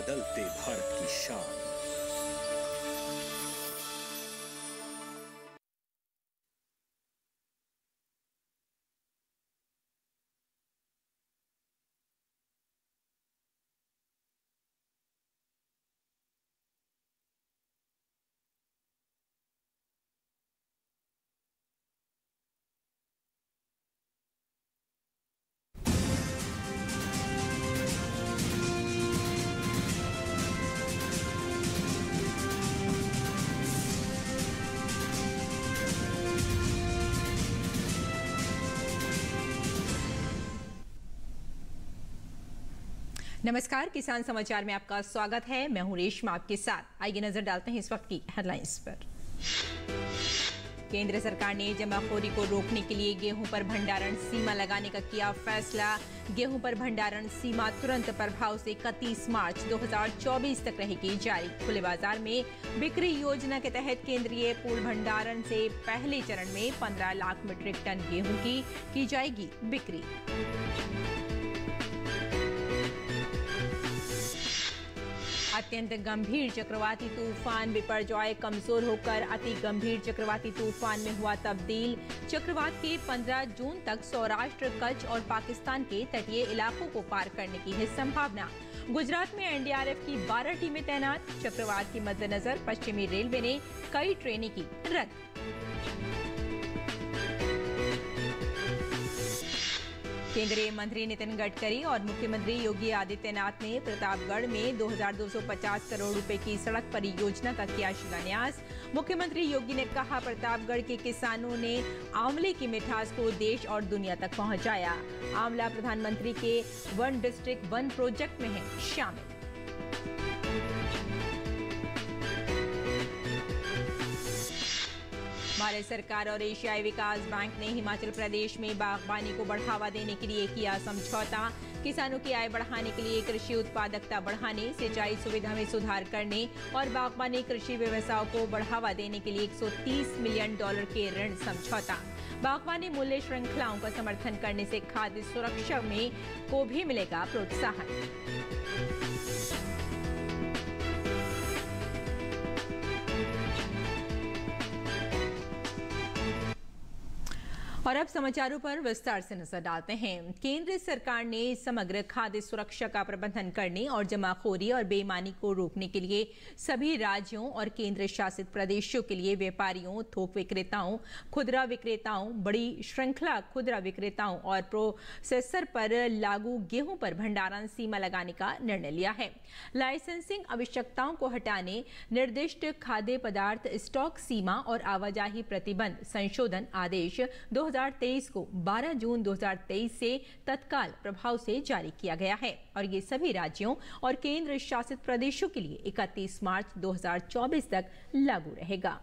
बदलते भारत की शान। नमस्कार, किसान समाचार में आपका स्वागत है। मैं हूं रेशमा आपके साथ। आइए नजर डालते हैं इस वक्त की हेडलाइंस पर। केंद्र सरकार ने जमाखोरी को रोकने के लिए गेहूं पर भंडारण सीमा लगाने का किया फैसला। गेहूं पर भंडारण सीमा तुरंत प्रभाव से 31 मार्च 2024 तक रहेगी जारी। खुले बाजार में बिक्री योजना के तहत केंद्रीय पूल भंडारण से पहले चरण में 15 लाख मीट्रिक टन गेहूं की जाएगी बिक्री। अत्यंत गंभीर चक्रवाती तूफान बिपरजॉय कमजोर होकर अति गंभीर चक्रवाती तूफान में हुआ तब्दील। चक्रवात के 15 जून तक सौराष्ट्र, कच्छ और पाकिस्तान के तटीय इलाकों को पार करने की है संभावना। गुजरात में एनडीआरएफ की 12 टीमें तैनात। चक्रवात के मद्देनजर पश्चिमी रेलवे ने कई ट्रेनें की रद्द। केंद्रीय मंत्री नितिन गडकरी और मुख्यमंत्री योगी आदित्यनाथ ने प्रतापगढ़ में 2250 करोड़ रुपए की सड़क परियोजना का किया शिलान्यास। मुख्यमंत्री योगी ने कहा, प्रतापगढ़ के किसानों ने आंवले की मिठास को देश और दुनिया तक पहुंचाया। आंवला प्रधानमंत्री के वन डिस्ट्रिक्ट वन प्रोजेक्ट में है शामिल। भारत सरकार और एशियाई विकास बैंक ने हिमाचल प्रदेश में बागवानी को बढ़ावा देने के लिए किया समझौता। किसानों की आय बढ़ाने के लिए कृषि उत्पादकता बढ़ाने, सिंचाई सुविधा में सुधार करने और बागवानी कृषि व्यवसायों को बढ़ावा देने के लिए 130 मिलियन डॉलर के ऋण समझौता। बागवानी मूल्य श्रृंखलाओं का समर्थन करने से खाद्य सुरक्षा में को भी मिलेगा प्रोत्साहन। और अब समाचारों पर विस्तार से नजर डालते हैं। केंद्र सरकार ने समग्र खाद्य सुरक्षा का प्रबंधन करने और जमाखोरी और बेईमानी को रोकने के लिए सभी राज्यों और केंद्र शासित प्रदेशों के लिए व्यापारियों, थोक विक्रेताओं, खुदरा विक्रेताओं, बड़ी श्रृंखला खुदरा विक्रेताओं और प्रोसेसर पर लागू गेहूं पर भंडारण सीमा लगाने का निर्णय लिया है। लाइसेंसिंग आवश्यकताओं को हटाने, निर्दिष्ट खाद्य पदार्थ स्टॉक सीमा और आवाजाही प्रतिबंध संशोधन आदेश 2023 को 12 जून 2023 से तत्काल प्रभाव से जारी किया गया है और ये सभी राज्यों और केंद्र शासित प्रदेशों के लिए 31 मार्च 2024 तक लागू रहेगा।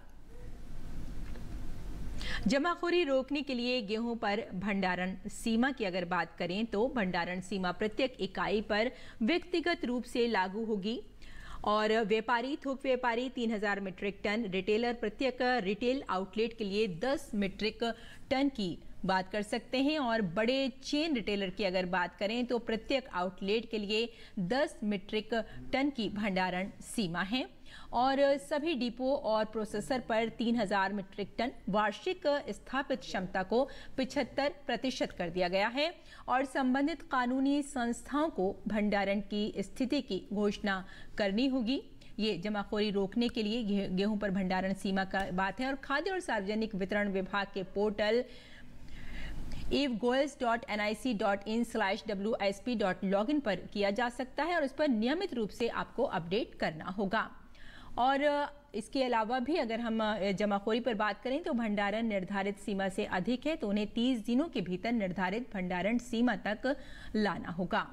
जमाखोरी रोकने के लिए गेहूं पर भंडारण सीमा की अगर बात करें तो भंडारण सीमा प्रत्येक इकाई पर व्यक्तिगत रूप से लागू होगी और व्यापारी, थोक व्यापारी 3000 मीट्रिक टन, रिटेलर प्रत्येक रिटेल आउटलेट के लिए 10 मीट्रिक टन की बात कर सकते हैं और बड़े चेन रिटेलर की अगर बात करें तो प्रत्येक आउटलेट के लिए 10 मीट्रिक टन की भंडारण सीमा है और सभी डिपो और प्रोसेसर पर 3000 मीट्रिक टन वार्षिक स्थापित क्षमता को 75% कर दिया गया है और संबंधित कानूनी संस्थाओं को भंडारण की स्थिति की घोषणा करनी होगी। ये जमाखोरी रोकने के लिए गेहूं पर भंडारण सीमा का बात है और खाद्य और सार्वजनिक वितरण विभाग के पोर्टल evgoals.nic.in/wsp.login पर किया जा सकता है और इस पर नियमित रूप से आपको अपडेट करना होगा। और इसके अलावा भी अगर हम जमाखोरी पर बात करें तो भंडारण निर्धारित सीमा से अधिक है तो उन्हें 30 दिनों के भीतर निर्धारित भंडारण सीमा तक लाना होगा।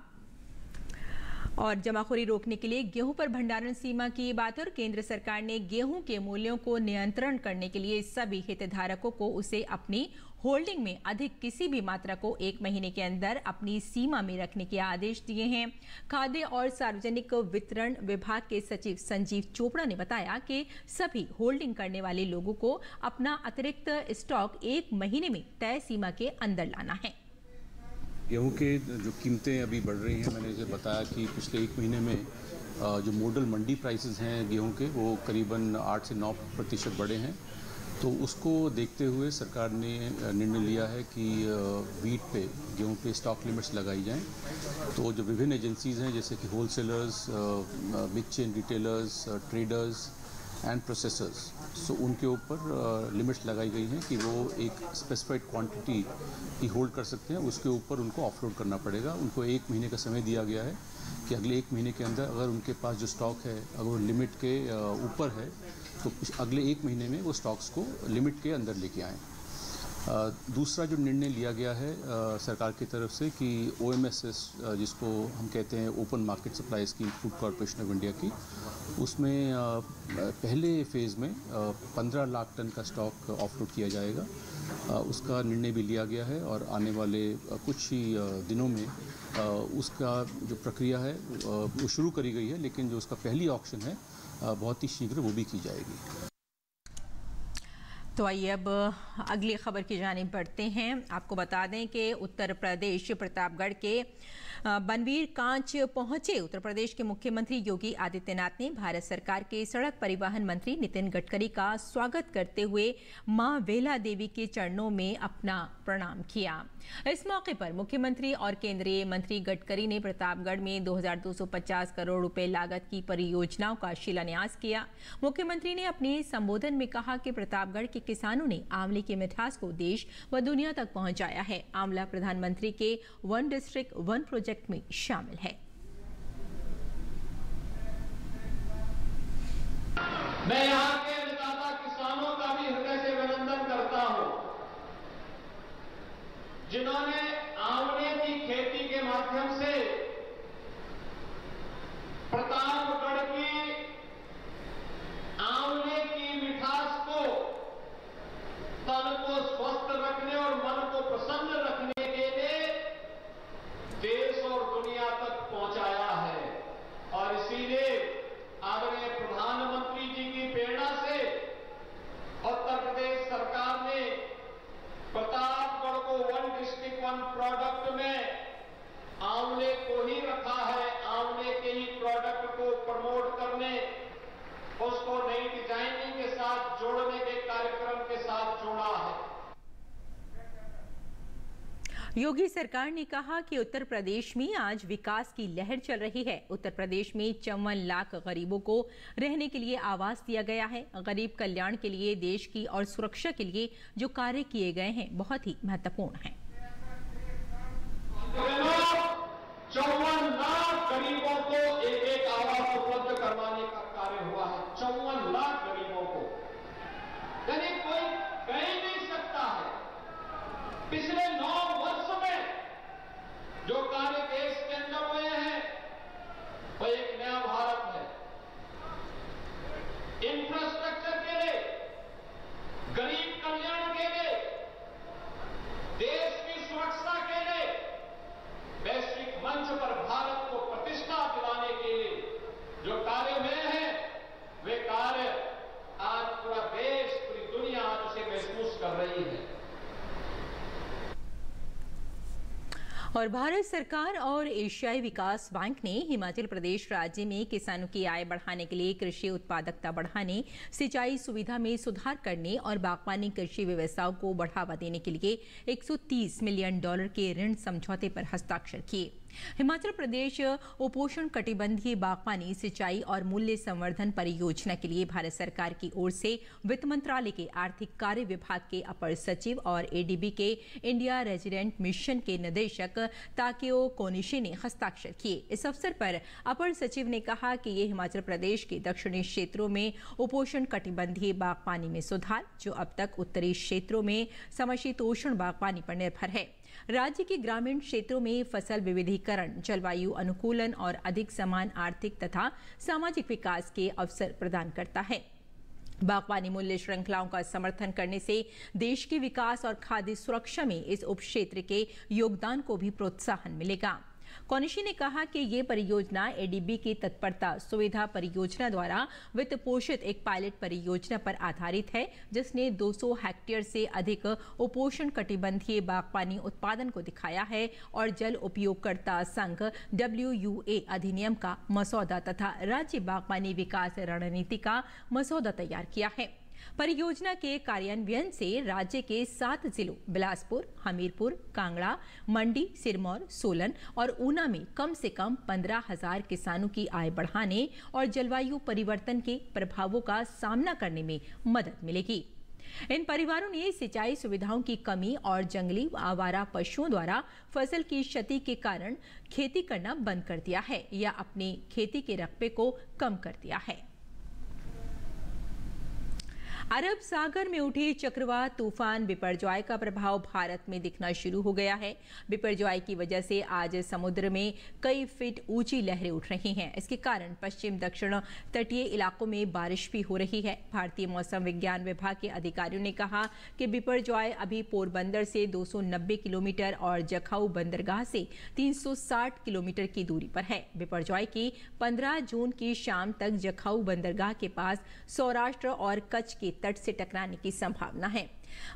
और जमाखोरी रोकने के लिए गेहूं पर भंडारण सीमा की बात है और केंद्र सरकार ने गेहूं के मूल्यों को नियंत्रण करने के लिए सभी हितधारकों को उसे अपनी होल्डिंग में अधिक किसी भी मात्रा को 1 महीने के अंदर अपनी सीमा में रखने के आदेश दिए हैं। खाद्य और सार्वजनिक वितरण विभाग के सचिव संजीव चोपड़ा ने बताया कि सभी होल्डिंग करने वाले लोगों को अपना अतिरिक्त स्टॉक 1 महीने में तय सीमा के अंदर लाना है। गेहूं के जो कीमतें अभी बढ़ रही हैं, मैंने इसे बताया कि पिछले 1 महीने में जो मॉडल मंडी प्राइसेस हैं गेहूं के, वो करीबन 8 से 9% बढ़े हैं। तो उसको देखते हुए सरकार ने निर्णय लिया है कि वीट पे, गेहूं पे स्टॉक लिमिट्स लगाई जाएं। तो जो विभिन्न एजेंसीज़ हैं जैसे कि wholesalers, big chain retailers, traders and processors, so उनके ऊपर लिमिट्स लगाई गई हैं कि वो एक स्पेसिफाइड क्वांटिटी ही होल्ड कर सकते हैं, उसके ऊपर उनको ऑफलोड करना पड़ेगा। उनको 1 महीने का समय दिया गया है कि अगले 1 महीने के अंदर अगर उनके पास जो स्टॉक है अगर वो लिमिट के ऊपर है तो अगले 1 महीने में वो स्टॉक्स को लिमिट के अंदर लेके आएँ। दूसरा जो निर्णय लिया गया है सरकार की तरफ से कि OMSS, जिसको हम कहते हैं open market supply scheme food corporation of India की, उसमें पहले फेज़ में 15 लाख टन का स्टॉक ऑफलोड किया जाएगा। उसका निर्णय भी लिया गया है और आने वाले कुछ ही दिनों में उसका जो प्रक्रिया है वो शुरू करी गई है, लेकिन जो उसका पहली ऑक्शन है बहुत ही शीघ्र वो भी की जाएगी। तो आइए अब अगली खबर की जानिब बढ़ते हैं। आपको बता दें कि उत्तर प्रदेश प्रतापगढ़ के बनवीर कांच पहुंचे उत्तर प्रदेश के मुख्यमंत्री योगी आदित्यनाथ ने भारत सरकार के सड़क परिवहन मंत्री नितिन गडकरी का स्वागत करते हुए मां वेला देवी के चरणों में अपना प्रणाम किया। इस मौके पर मुख्यमंत्री और केंद्रीय मंत्री गडकरी ने प्रतापगढ़ में 2250 करोड़ रुपए लागत की परियोजनाओं का शिलान्यास किया। मुख्यमंत्री ने अपने संबोधन में कहा कि प्रतापगढ़ के किसानों ने आंवले की मिठास को देश व दुनिया तक पहुंचाया है। आंवला प्रधानमंत्री के वन डिस्ट्रिक्ट वन प्रोजेक्ट में शामिल है। मैं यहाँ के अन्नदाता किसानों का भी हृदय से अभिनंदन करता हूँ, जिन्होंने आंवले की खेती के माध्यम से प्रतापगढ़ की आंवले की मिठास को, तन को स्वस्थ रखने और मन को प्रसन्न रखने के लिए देश और दुनिया तक पहुंचाया है। और इसीलिए आदरणीय प्रधानमंत्री जी की प्रेरणा से उत्तर प्रदेश सरकार ने प्रतापगढ़ को वन डिस्ट्रिक्ट वन प्रोडक्ट में आंवले को ही रखा है। आंवले के ही प्रोडक्ट को प्रमोट करने, उसको नई डिजाइनिंग के साथ जोड़ने के कार्यक्रम के साथ जोड़ा है। योगी सरकार ने कहा कि उत्तर प्रदेश में आज विकास की लहर चल रही है। उत्तर प्रदेश में 54 लाख गरीबों को रहने के लिए आवास दिया गया है। गरीब कल्याण के लिए, देश की और सुरक्षा के लिए जो कार्य किए गए हैं बहुत ही महत्वपूर्ण हैं। 54 लाख गरीबों को एक आवास उपलब्ध करवाने का कार्य हुआ है। 54 लाख गरीबों को, यानी कोई कह ही नहीं सकता है पिछले 9 वर्ष में जो कार्य देश के अंदर हुए हैं वो एक नया भारत है। इंफ्रास्ट्रक्चर के लिए, गरीब कल्याण के लिए, देश की सुरक्षा के लिए, वैश्विक मंच पर भारत को प्रतिष्ठा दिलाने के लिए जो कार्य हुए हैं, वे कार्य आज पूरा देश, पूरी दुनिया आज उसे महसूस कर रही है। और भारत सरकार और एशियाई विकास बैंक ने हिमाचल प्रदेश राज्य में किसानों की आय बढ़ाने के लिए कृषि उत्पादकता बढ़ाने, सिंचाई सुविधा में सुधार करने और बागवानी कृषि व्यवसायों को बढ़ावा देने के लिए $130 मिलियन के ऋण समझौते पर हस्ताक्षर किए। हिमाचल प्रदेश उपोषण कटिबंधीय बागवानी, सिंचाई और मूल्य संवर्धन परियोजना के लिए भारत सरकार की ओर से वित्त मंत्रालय के आर्थिक कार्य विभाग के अपर सचिव और ADB के इंडिया रेजिडेंट मिशन के निदेशक ताकेओ कोनिशी ने हस्ताक्षर किए। इस अवसर पर अपर सचिव ने कहा कि ये हिमाचल प्रदेश के दक्षिणी क्षेत्रों में उपोषण कटिबंधीय बागवानी में सुधार, जो अब तक उत्तरी क्षेत्रों में समशीतोष्ण बागवानी पर निर्भर है, राज्य के ग्रामीण क्षेत्रों में फसल विविधीकरण, जलवायु अनुकूलन और अधिक समान आर्थिक तथा सामाजिक विकास के अवसर प्रदान करता है। बागवानी मूल्य श्रृंखलाओं का समर्थन करने से देश के विकास और खाद्य सुरक्षा में इस उपक्षेत्र के योगदान को भी प्रोत्साहन मिलेगा। कौनिशी ने कहा कि ये परियोजना एडीबी की तत्परता सुविधा परियोजना द्वारा वित्त पोषित एक पायलट परियोजना पर आधारित है, जिसने 200 हेक्टेयर से अधिक उपोष्ण कटिबंधीय बागवानी उत्पादन को दिखाया है और जल उपयोगकर्ता संघ WUA अधिनियम का मसौदा तथा राज्य बागवानी विकास रणनीति का मसौदा तैयार किया है। परियोजना के कार्यान्वयन से राज्य के 7 जिलों बिलासपुर, हमीरपुर, कांगड़ा, मंडी, सिरमौर, सोलन और ऊना में कम से कम 15,000 किसानों की आय बढ़ाने और जलवायु परिवर्तन के प्रभावों का सामना करने में मदद मिलेगी। इन परिवारों ने सिंचाई सुविधाओं की कमी और जंगली आवारा पशुओं द्वारा फसल की क्षति के कारण खेती करना बंद कर दिया है या अपनी खेती के रकबे को कम कर दिया है। अरब सागर में उठे चक्रवात तूफान बिपरजॉय का प्रभाव भारत में दिखना शुरू हो गया है। बिपरजॉय की वजह से आज समुद्र में कई फीट ऊंची लहरें उठ रही हैं। इसके कारण पश्चिम दक्षिण तटीय इलाकों में बारिश भी हो रही है। भारतीय मौसम विज्ञान विभाग के अधिकारियों ने कहा कि बिपरजॉय अभी पोरबंदर से 290 किलोमीटर और जखाऊ बंदरगाह से 360 किलोमीटर की दूरी पर है। बिपरजॉय की 15 जून की शाम तक जखाऊ बंदरगाह के पास सौराष्ट्र और कच्छ के तट से टकराने की संभावना है।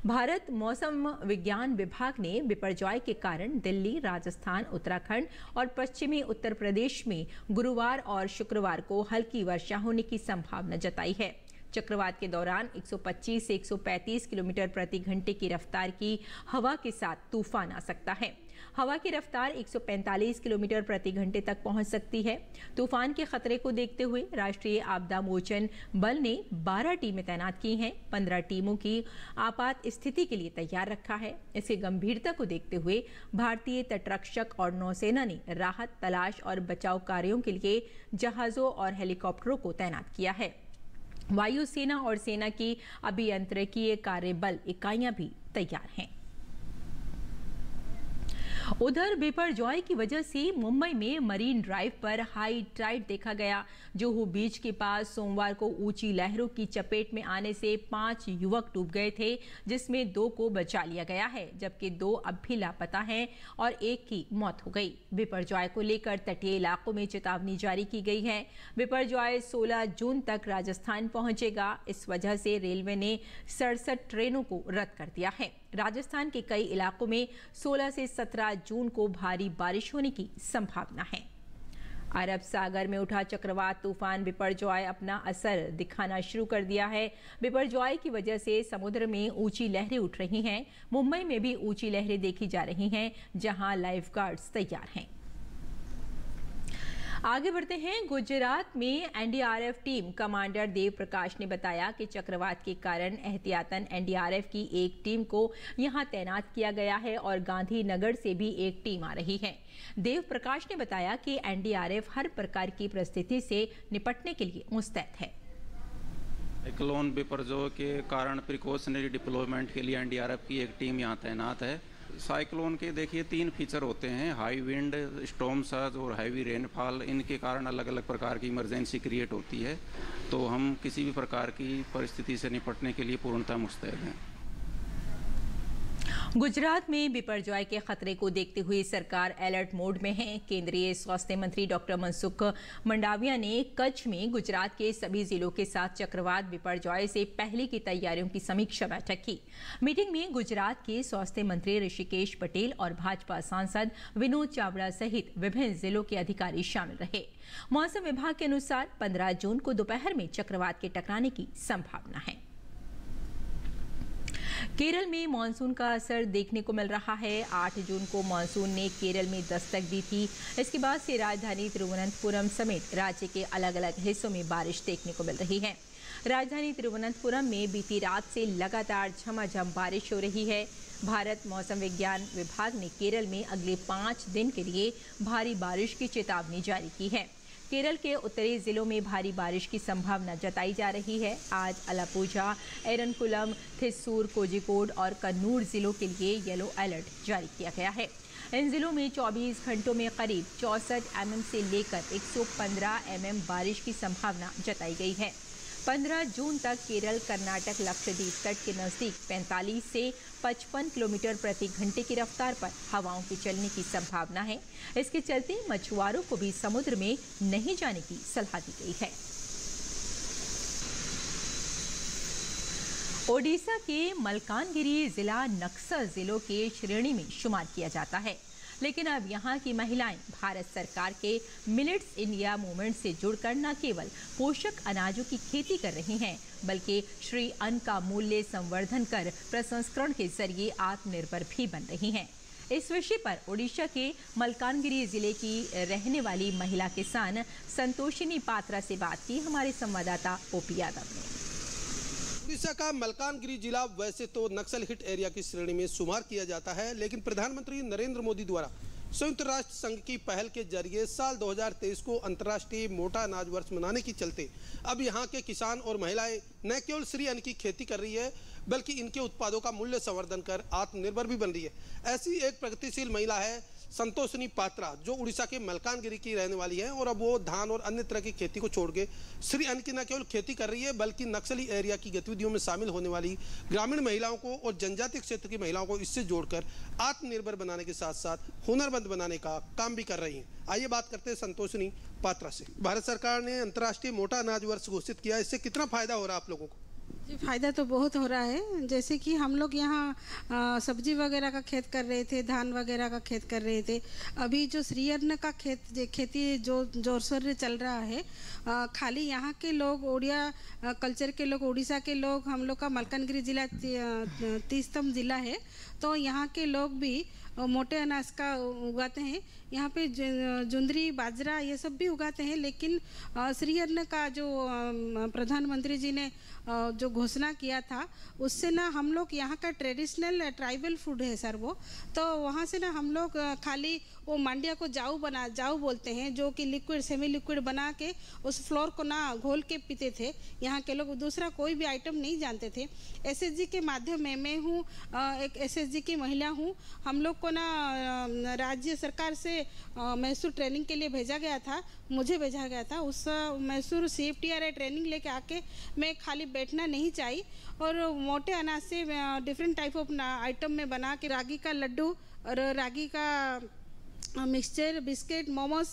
भारत मौसम विज्ञान विभाग ने बिपरजॉय के कारण दिल्ली, राजस्थान, उत्तराखंड और पश्चिमी उत्तर प्रदेश में गुरुवार और शुक्रवार को हल्की वर्षा होने की संभावना जताई है। चक्रवात के दौरान 125 से 135 किलोमीटर प्रति घंटे की रफ्तार की हवा के साथ तूफान आ सकता है। हवा की रफ्तार 145 किलोमीटर प्रति घंटे तक पहुंच सकती है। तूफान के खतरे को देखते हुए राष्ट्रीय आपदा मोचन बल ने 12 टीमें तैनात की हैं। 15 टीमों की आपात स्थिति के लिए तैयार रखा है। इसकी गंभीरता को देखते हुए भारतीय तटरक्षक और नौसेना ने राहत, तलाश और बचाव कार्यों के लिए जहाजों और हेलीकॉप्टरों को तैनात किया है। वायुसेना और सेना की अभियंत्रिकीय कार्यबल इकाइयां भी तैयार हैं। उधर बिपरजॉय की वजह से मुंबई में मरीन ड्राइव पर हाई टाइड देखा गया। जुहू बीच के पास सोमवार को ऊंची लहरों की चपेट में आने से 5 युवक डूब गए थे, जिसमें 2 को बचा लिया गया है, जबकि 2 अब भी लापता हैं और 1 की मौत हो गई। बिपरजॉय को लेकर तटीय इलाकों में चेतावनी जारी की गई है। बिपरजॉय 16 जून तक राजस्थान पहुंचेगा। इस वजह से रेलवे ने 67 ट्रेनों को रद्द कर दिया है। राजस्थान के कई इलाकों में 16 से 17 जून को भारी बारिश होने की संभावना है। अरब सागर में उठा चक्रवात तूफान बिपरजॉय अपना असर दिखाना शुरू कर दिया है। बिपरजॉय की वजह से समुद्र में ऊंची लहरें उठ रही हैं। मुंबई में भी ऊंची लहरें देखी जा रही हैं, जहां लाइफ गार्ड्स तैयार हैं। आगे बढ़ते हैं। गुजरात में NDRF team commander Dev Prakash ने बताया कि चक्रवात के कारण एहतियातन एनडीआरएफ की एक टीम को यहां तैनात किया गया है और गांधीनगर से भी एक टीम आ रही है। देव प्रकाश ने बताया कि एनडीआरएफ हर प्रकार की परिस्थिति से निपटने के लिए मुस्तैद है। साइक्लोन बिपरजॉय के कारण प्रिकॉशनरी डिप्लॉयमेंट के लिए एनडीआरएफ की एक टीम यहाँ तैनात है। साइक्लोन के देखिए 3 फीचर होते हैं, हाई विंड, स्टॉर्म सर्ज और हैवी रेनफॉल। इनके कारण अलग अलग प्रकार की इमरजेंसी क्रिएट होती है, तो हम किसी भी प्रकार की परिस्थिति से निपटने के लिए पूर्णतः मुस्तैद हैं। गुजरात में बिपरजॉय के खतरे को देखते हुए सरकार अलर्ट मोड में है। केंद्रीय स्वास्थ्य मंत्री डॉक्टर मनसुख मंडाविया ने कच्छ में गुजरात के सभी जिलों के साथ चक्रवात बिपरजॉय से पहले की तैयारियों की समीक्षा बैठक की। मीटिंग में गुजरात के स्वास्थ्य मंत्री ऋषिकेश पटेल और भाजपा सांसद विनोद चावड़ा सहित विभिन्न जिलों के अधिकारी शामिल रहे। मौसम विभाग के अनुसार 15 जून को दोपहर में चक्रवात के टकराने की संभावना है। केरल में मानसून का असर देखने को मिल रहा है। 8 जून को मानसून ने केरल में दस्तक दी थी। इसके बाद से राजधानी तिरुवनंतपुरम समेत राज्य के अलग अलग हिस्सों में बारिश देखने को मिल रही है। राजधानी तिरुवनंतपुरम में बीती रात से लगातार झमाझम बारिश हो रही है। भारत मौसम विज्ञान विभाग ने केरल में अगले 5 दिन के लिए भारी बारिश की चेतावनी जारी की है। केरल के उत्तरी जिलों में भारी बारिश की संभावना जताई जा रही है। आज अलापुझा, एरनकुलम, थिस्सूर, कोझिकोड और कन्नूर जिलों के लिए येलो अलर्ट जारी किया गया है। इन जिलों में 24 घंटों में करीब 64 mm से लेकर 115 mm बारिश की संभावना जताई गई है। 15 जून तक केरल, कर्नाटक, लक्षद्वीप तट के नजदीक 45 से 55 किलोमीटर प्रति घंटे की रफ्तार पर हवाओं के चलने की संभावना है। इसके चलते मछुआरों को भी समुद्र में नहीं जाने की सलाह दी गई है। ओडिशा के मलकानगिरी जिला नक्सल जिलों के श्रेणी में शुमार किया जाता है, लेकिन अब यहाँ की महिलाएं भारत सरकार के मिलेट्स इंडिया मूवमेंट से जुड़कर न केवल पोषक अनाजों की खेती कर रही हैं, बल्कि श्री अन्न का मूल्य संवर्धन कर प्रसंस्करण के जरिए आत्मनिर्भर भी बन रही हैं। इस विषय पर ओडिशा के मलकानगिरी जिले की रहने वाली महिला किसान संतोषिनी पात्रा से बात की हमारे संवाददाता ओपी यादव ने। ओडिशा का मलकानगिरी जिला वैसे तो नक्सल हिट एरिया की श्रेणी में शुमार किया जाता है, लेकिन प्रधानमंत्री नरेंद्र मोदी द्वारा संयुक्त राष्ट्र संघ की पहल के जरिए साल 2023 को अंतर्राष्ट्रीय मोटा अनाज वर्ष मनाने के चलते अब यहाँ के किसान और महिलाएं न केवल श्री अन्न की खेती कर रही है, बल्कि इनके उत्पादों का मूल्य संवर्धन कर आत्मनिर्भर भी बन रही है। ऐसी एक प्रगतिशील महिला है संतोषिनी पात्रा, जो उड़ीसा के मलकानगिरी की रहने वाली है और अब वो धान और अन्य तरह की खेती को छोड़ के श्री अन्न की न केवल खेती कर रही है, बल्कि नक्सली एरिया की गतिविधियों में शामिल होने वाली ग्रामीण महिलाओं को और जनजातीय क्षेत्र की महिलाओं को इससे जोड़कर आत्मनिर्भर बनाने के साथ साथ हुनरमंद बनाने का काम भी कर रही हैं। आइए बात करते हैं संतोषिनी पात्रा से। भारत सरकार ने अंतर्राष्ट्रीय मोटा अनाज वर्ष घोषित किया, इससे कितना फायदा हो रहा है आप लोगों को? जी, फ़ायदा तो बहुत हो रहा है। जैसे कि हम लोग यहाँ सब्जी वगैरह का खेत कर रहे थे, धान वगैरह का खेत कर रहे थे। अभी जो श्री अन्न का खेती जो जोर शोर से चल रहा है, खाली यहाँ के लोग ओडिया कल्चर के लोग, उड़ीसा के लोग, हम लोग का मलकानगिरी जिला 30तम जिला है, तो यहाँ के लोग भी मोटे अनाज का उगाते हैं। यहाँ पे जुंदरी, बाजरा ये सब भी उगाते हैं, लेकिन श्री अन्न का जो प्रधानमंत्री जी ने जो घोषणा किया था, उससे ना हम लोग यहाँ का ट्रेडिशनल ट्राइबल फूड है सर वो, तो वहाँ से ना हम लोग खाली वो मांडिया को जाऊ बोलते हैं, जो कि लिक्विड सेमी लिक्विड बना के उस फ्लोर को ना घोल के पीते थे। यहाँ के लोग दूसरा कोई भी आइटम नहीं जानते थे। एसएसजी के माध्यम में मैं हूँ एक एसएसजी की महिला हूँ। हम लोग को ना राज्य सरकार से मैसूर ट्रेनिंग के लिए भेजा गया था, मुझे भेजा गया था। उस मैसूर CFTRI ट्रेनिंग लेके आके मैं खाली बैठना नहीं चाहिए और मोटे अनाज से डिफरेंट टाइप ऑफ आइटम में बना के रागी का लड्डू और रागी का mixture, biscuit, momos,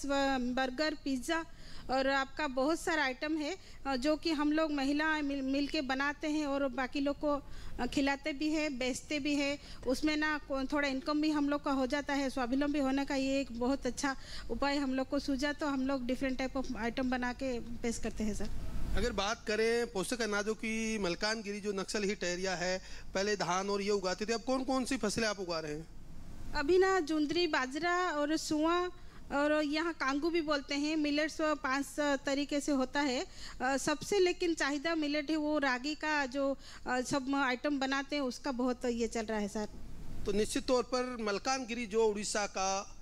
burger, pizza और आपका बहुत सारा आइटम है जो कि हम लोग महिला मिल के बनाते हैं और बाकी लोग को खिलाते भी हैं, बेचते भी हैं। उसमें ना थोड़ा इनकम भी हम लोग का हो जाता है। स्वावलंबी होने का ये एक बहुत अच्छा उपाय हम लोग को सूझा, तो हम लोग डिफरेंट टाइप ऑफ आइटम बना के पेश करते हैं सर। अगर बात करें पोषक अनाजों की, मलकानगिरी जो नक्सल हिट एरिया है, पहले धान और ये उगाते थे, अब कौन कौन सी फसलें आप उगा रहे हैं? अभी ना जुंदरी, बाजरा और सुआ और यहाँ कांगू भी बोलते हैं। मिलेट्स 5 तरीके से होता है। सबसे लेकिन चाहिदा मिलेट है वो रागी का, जो सब आइटम बनाते हैं उसका बहुत ये चल रहा है सर। तो निश्चित तौर पर मलकानगिरी जो उड़ीसा का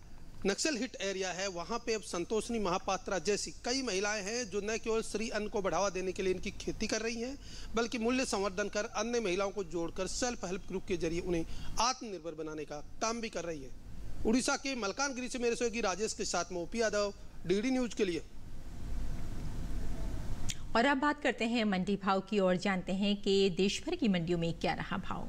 नक्सल हिट एरिया है, वहाँ पे अब संतोषिनी महापात्रा जैसी कई महिलाएं हैं जो न केवल श्री अन्न को बढ़ावा देने के लिए इनकी खेती कर रही हैं, बल्कि मूल्य संवर्धन कर अन्य महिलाओं को जोड़कर सेल्फ हेल्प ग्रुप के जरिए उन्हें आत्मनिर्भर बनाने का काम भी कर रही है। उड़ीसा के मलकानगिरी से मेरे सहयोगी राजेश के साथ में ओपी यादव, DD न्यूज के लिए। और अब बात करते हैं मंडी भाव की और जानते हैं कि देश भर की मंडियों में क्या रहा भाव।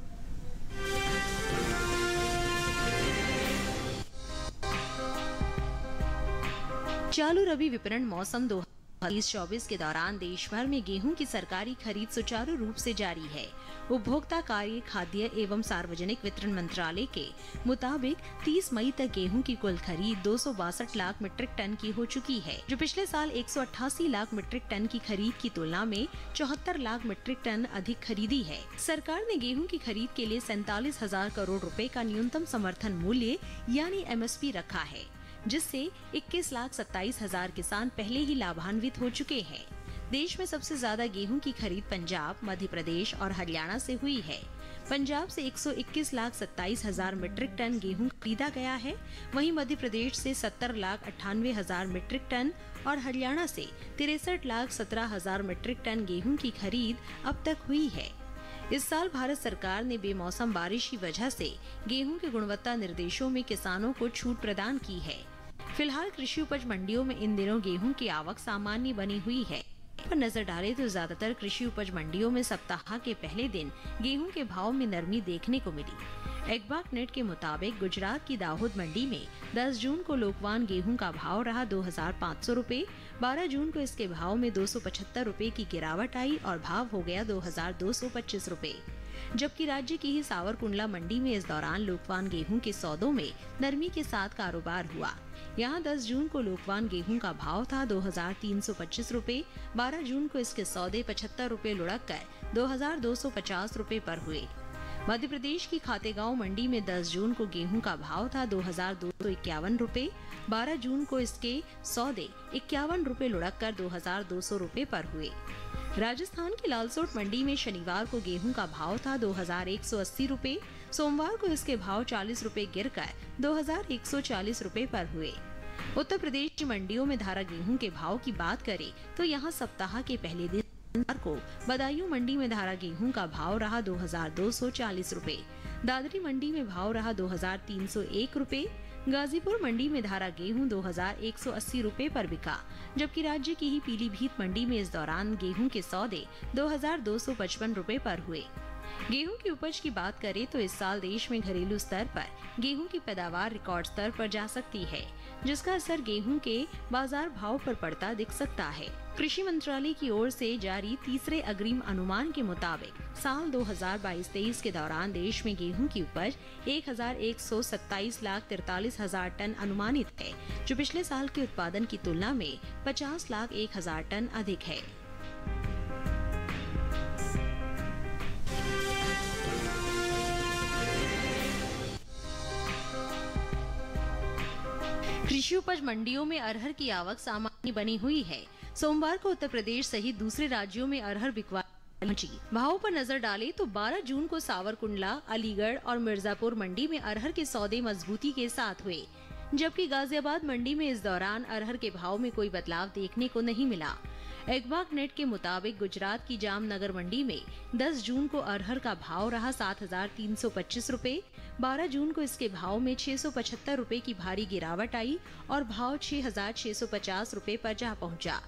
चालू रबी विपणन मौसम 2023-24 के दौरान देश भर में गेहूं की सरकारी खरीद सुचारू रूप से जारी है। उपभोक्ता कार्य, खाद्य एवं सार्वजनिक वितरण मंत्रालय के मुताबिक 30 मई तक गेहूं की कुल खरीद 262 लाख मीट्रिक टन की हो चुकी है, जो पिछले साल 188 लाख मीट्रिक टन की खरीद की तुलना में 74 लाख मीट्रिक टन अधिक खरीदी है। सरकार ने गेहूं की खरीद के लिए 47,000 करोड़ रुपए का न्यूनतम समर्थन मूल्य यानी MSP रखा है, जिससे 21,27,000 किसान पहले ही लाभान्वित हो चुके हैं। देश में सबसे ज्यादा गेहूं की खरीद पंजाब, मध्य प्रदेश और हरियाणा से हुई है। पंजाब से 121,27,000 मीट्रिक टन गेहूं खरीदा गया है, वहीं मध्य प्रदेश से 70,98,000 मीट्रिक टन और हरियाणा से 63,17,000 मीट्रिक टन गेहूं की खरीद अब तक हुई है। इस साल भारत सरकार ने बेमौसम बारिश की वजह से गेहूं की गुणवत्ता निर्देशों में किसानों को छूट प्रदान की है। फिलहाल कृषि उपज मंडियों में इन दिनों गेहूं की आवक सामान्य बनी हुई है। पर नजर डालें तो ज्यादातर कृषि उपज मंडियों में सप्ताह के पहले दिन गेहूं के भाव में नरमी देखने को मिली। एग्बाक नेट के मुताबिक गुजरात की दाहोद मंडी में 10 जून को लोकवान गेहूं का भाव रहा 2,500 रुपए। 12 जून को इसके भाव में 275 रुपए की गिरावट आई और भाव हो गया 2,225 रुपए। जबकि राज्य की ही सावरकुंडला मंडी में इस दौरान लोकवान गेहूं के सौदों में नरमी के साथ कारोबार हुआ। यहां 10 जून को लोकवान गेहूं का भाव था 2,325 रुपए। 12 जून को इसके सौदे 75 रुपए लुढ़क कर 2,250 रुपए पर हुए। मध्य प्रदेश की खातेगांव मंडी में 10 जून को गेहूं का भाव था 2,251 रुपए। 12 जून को इसके सौदे 51 रुपए लुढ़क कर 2,200 रुपए पर हुए। राजस्थान की लालसोट मंडी में शनिवार को गेहूं का भाव था 2,180 रुपए। सोमवार को इसके भाव 40 रुपए गिरकर 2,140 रुपए पर हुए। उत्तर प्रदेश की मंडियों में धारा गेहूं के भाव की बात करें तो यहां सप्ताह के पहले दिन को बदायूं मंडी में धारा गेहूं का भाव रहा 2,240 रुपए। दादरी मंडी में भाव रहा 2,301 रुपए। गाजीपुर मंडी में धारा गेहूं 2,180 रुपए पर बिका। जबकि राज्य की ही पीलीभीत मंडी में इस दौरान गेहूं के सौदे 2,255 रुपए पर हुए। गेहूं की उपज की बात करें तो इस साल देश में घरेलू स्तर पर गेहूं की पैदावार रिकॉर्ड स्तर पर जा सकती है, जिसका असर गेहूं के बाजार भाव पर पड़ता दिख सकता है। कृषि मंत्रालय की ओर से जारी तीसरे अग्रिम अनुमान के मुताबिक साल 2022-23 के दौरान देश में गेहूं की उपज 1,127,43,000 टन अनुमानित है, जो पिछले साल के उत्पादन की तुलना में 50,01,000 टन अधिक है। कृषि उपज मंडियों में अरहर की आवक सामान्य बनी हुई है। सोमवार को उत्तर प्रदेश सहित दूसरे राज्यों में अरहर बिकवाई पहुंची। भावों पर नजर डालें तो 12 जून को सावरकुंडला, अलीगढ़ और मिर्जापुर मंडी में अरहर के सौदे मजबूती के साथ हुए, जबकि गाजियाबाद मंडी में इस दौरान अरहर के भाव में कोई बदलाव देखने को नहीं मिला। एग्बाक नेट के मुताबिक गुजरात की जामनगर मंडी में 10 जून को अरहर का भाव रहा 7,325 रुपए। 12 जून को इसके भाव में 675 रुपए की भारी गिरावट आई और भाव 6,650 रुपए पर जा पहुंचा।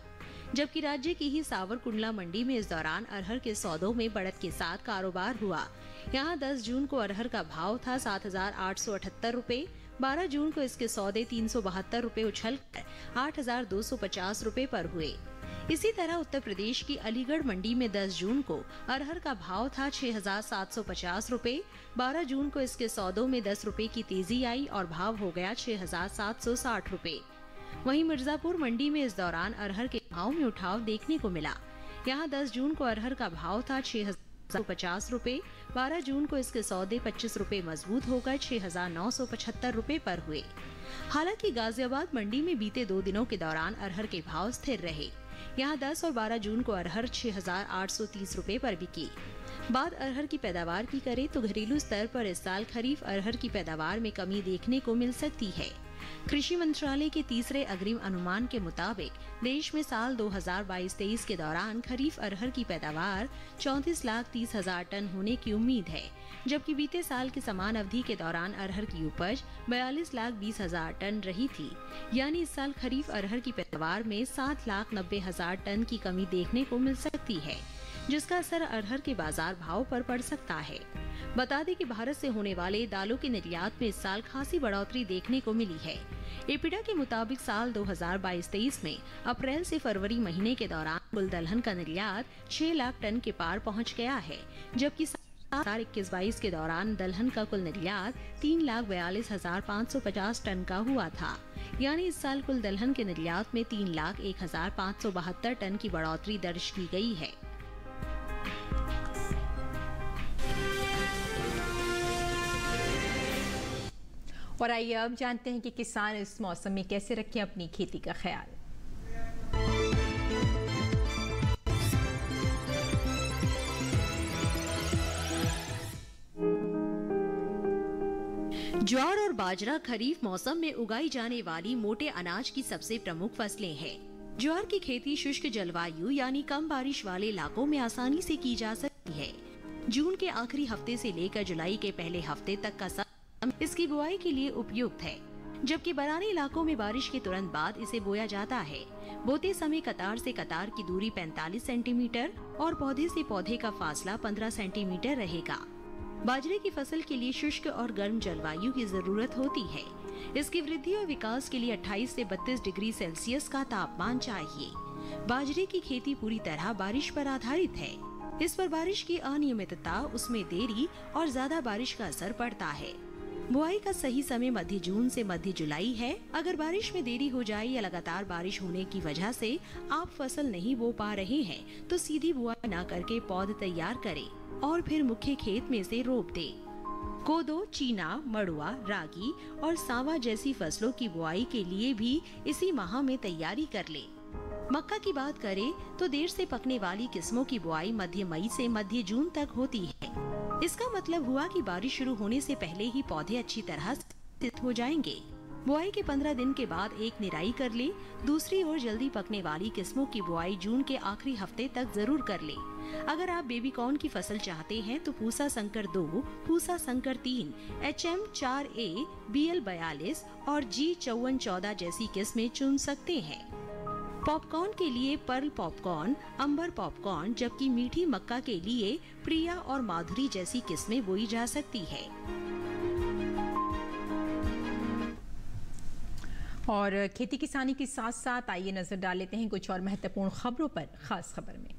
जबकि राज्य की ही सावरकुंडला मंडी में इस दौरान अरहर के सौदों में बढ़त के साथ कारोबार हुआ। यहां 10 जून को अरहर का भाव था 7,878 रुपए। 12 जून को इसके सौदे 372 रुपए उछलकर 8,250 रुपए पर हुए। इसी तरह उत्तर प्रदेश की अलीगढ़ मंडी में 10 जून को अरहर का भाव था 6,750 रुपए। 12 जून को इसके सौदों में 10 रुपए की तेजी आई और भाव हो गया 6,760 रुपए। वहीं मिर्जापुर मंडी में इस दौरान अरहर के भाव में उठाव देखने को मिला। यहां 10 जून को अरहर का भाव था 6,050 रुपए। 12 जून को इसके सौदे 25 रुपए मजबूत होकर 6,975 रुपए पर हुए। हालांकि गाजियाबाद मंडी में बीते 2 दिनों के दौरान अरहर के भाव स्थिर रहे। यहाँ 10 और 12 जून को अरहर 6,830 रुपए पर बिकी। बात अरहर की पैदावार की करें तो घरेलू स्तर पर इस साल खरीफ अरहर की पैदावार में कमी देखने को मिल सकती है। कृषि मंत्रालय के तीसरे अग्रिम अनुमान के मुताबिक देश में साल 2022-23 के दौरान खरीफ अरहर की पैदावार 34,30,000 टन होने की उम्मीद है, जबकि बीते साल की समान अवधि के दौरान अरहर की उपज 42,20,000 टन रही थी। यानी इस साल खरीफ अरहर की पैदावार में 7,90,000 टन की कमी देखने को मिल सकती है, जिसका असर अरहर के बाजार भाव पर पड़ सकता है। बता दें कि भारत से होने वाले दालों के निर्यात में इस साल खासी बढ़ोतरी देखने को मिली है। एपिडा के मुताबिक साल 2022-23 में अप्रैल से फरवरी महीने के दौरान कुल दलहन का निर्यात 6 लाख टन के पार पहुंच गया है, जबकि 2021-22 के दौरान दलहन का कुल निर्यात 3,42,550 टन का हुआ था। यानी इस साल कुल दलहन के निर्यात में 3,01,572 टन की बढ़ोतरी दर्ज की गई है। और आइए अब जानते हैं कि किसान इस मौसम में कैसे रखें अपनी खेती का ख्याल। ज्वार और बाजरा खरीफ मौसम में उगाई जाने वाली मोटे अनाज की सबसे प्रमुख फसलें हैं। ज्वार की खेती शुष्क जलवायु यानी कम बारिश वाले इलाकों में आसानी से की जा सकती है। जून के आखिरी हफ्ते से लेकर जुलाई के पहले हफ्ते तक का समय इसकी बुआई के लिए उपयुक्त है। जबकि बरानी इलाकों में बारिश के तुरंत बाद इसे बोया जाता है। बोते समय कतार से कतार की दूरी 45 सेंटीमीटर और पौधे से पौधे का फासला 15 सेंटीमीटर रहेगा। बाजरे की फसल के लिए शुष्क और गर्म जलवायु की जरूरत होती है। इसकी वृद्धि और विकास के लिए 28 से 32 डिग्री सेल्सियस का तापमान चाहिए। बाजरे की खेती पूरी तरह बारिश पर आधारित है। इस पर बारिश की अनियमितता, उसमें देरी और ज्यादा बारिश का असर पड़ता है। बुआई का सही समय मध्य जून से मध्य जुलाई है। अगर बारिश में देरी हो जाए या लगातार बारिश होने की वजह से आप फसल नहीं बो पा रहे हैं तो सीधी बुआई न करके पौध तैयार करें और फिर मुख्य खेत में से रोप दें। कोदो, चीना, मड़ुआ, रागी और सांवा जैसी फसलों की बुआई के लिए भी इसी माह में तैयारी कर ले। मक्का की बात करें तो देर से पकने वाली किस्मों की बुआई मध्य मई से मध्य जून तक होती है। इसका मतलब हुआ कि बारिश शुरू होने से पहले ही पौधे अच्छी तरह स्थित हो जाएंगे। बुआई के 15 दिन के बाद एक निराई कर ले। दूसरी ओर जल्दी पकने वाली किस्मों की बुआई जून के आखिरी हफ्ते तक जरूर कर ले। अगर आप बेबी कॉर्न की फसल चाहते हैं तो पूसा संकर 2, पूसा संकर 3, HM 4A, BL 42 और G 5414 जैसी किस्में चुन सकते हैं। पॉपकॉर्न के लिए पर्ल पॉपकॉर्न, अंबर पॉपकॉर्न, जबकि मीठी मक्का के लिए प्रिया और माधुरी जैसी किस्में बोई जा सकती है। और खेती किसानी के साथ साथ आइए नजर डाल लेते हैं कुछ और महत्वपूर्ण खबरों पर। खास खबर में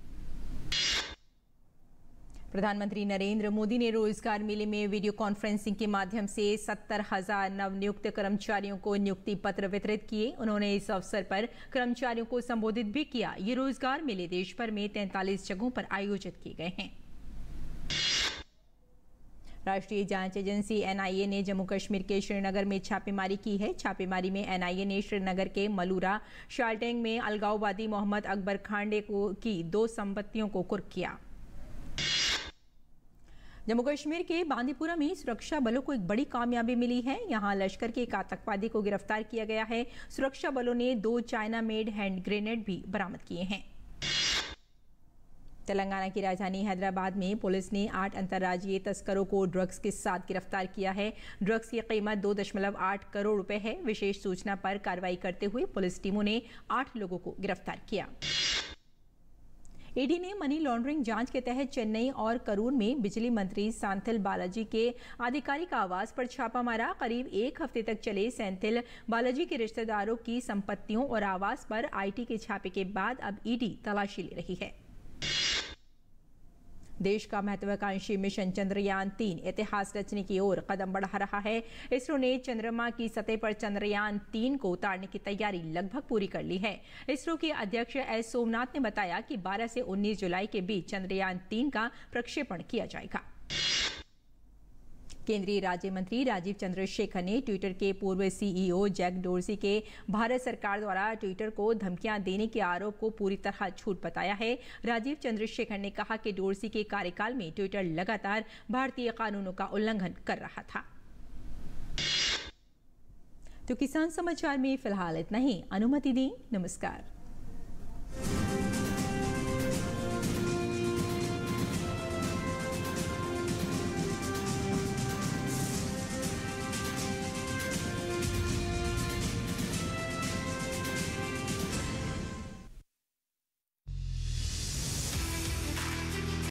प्रधानमंत्री नरेंद्र मोदी ने रोजगार मेले में वीडियो कॉन्फ्रेंसिंग के माध्यम से 70,000 नवनियुक्त कर्मचारियों को नियुक्ति पत्र वितरित किए। उन्होंने इस अवसर पर कर्मचारियों को संबोधित भी किया। ये रोजगार मेले देश भर में 43 जगहों पर आयोजित किए गए हैं। राष्ट्रीय जांच एजेंसी NIA ने जम्मू कश्मीर के श्रीनगर में छापेमारी की है। छापेमारी में NIA ने श्रीनगर के मलूरा शाल्टेंग में अलगाववादी मोहम्मद अकबर खांडे की 2 संपत्तियों को कुर्क किया। जम्मू कश्मीर के बांदीपुरा में सुरक्षा बलों को एक बड़ी कामयाबी मिली है। यहां लश्कर के एक आतंकवादी को गिरफ्तार किया गया है। सुरक्षा बलों ने 2 चाइना मेड हैंड ग्रेनेड भी बरामद किए हैं। तेलंगाना की राजधानी हैदराबाद में पुलिस ने 8 अंतर्राज्यीय तस्करों को ड्रग्स के साथ गिरफ्तार किया है। ड्रग्स की कीमत 2.8 करोड़ रुपए है। विशेष सूचना पर कार्रवाई करते हुए पुलिस टीमों ने 8 लोगों को गिरफ्तार किया। ईडी ने मनी लॉन्ड्रिंग जांच के तहत चेन्नई और करूर में बिजली मंत्री सेंथिल बालाजी के आधिकारिक आवास पर छापा मारा। करीब 1 हफ्ते तक चले सेंथिल बालाजी के रिश्तेदारों की संपत्तियों और आवास पर IT के छापे के बाद अब ईडी तलाशी ले रही है। देश का महत्वाकांक्षी मिशन चंद्रयान 3 इतिहास रचने की ओर कदम बढ़ा रहा है। इसरो ने चंद्रमा की सतह पर चंद्रयान 3 को उतारने की तैयारी लगभग पूरी कर ली है। इसरो के अध्यक्ष S सोमनाथ ने बताया कि 12 से 19 जुलाई के बीच चंद्रयान 3 का प्रक्षेपण किया जाएगा। केंद्रीय राज्य मंत्री राजीव चंद्रशेखर ने ट्विटर के पूर्व CEO जैक डोर्सी के भारत सरकार द्वारा ट्विटर को धमकियां देने के आरोप को पूरी तरह झूठ बताया है। राजीव चंद्रशेखर ने कहा कि डोर्सी के कार्यकाल में ट्विटर लगातार भारतीय कानूनों का उल्लंघन कर रहा था। तो किसान समाचार में फिलहाल इतना ही। अनुमति दें। नमस्कार।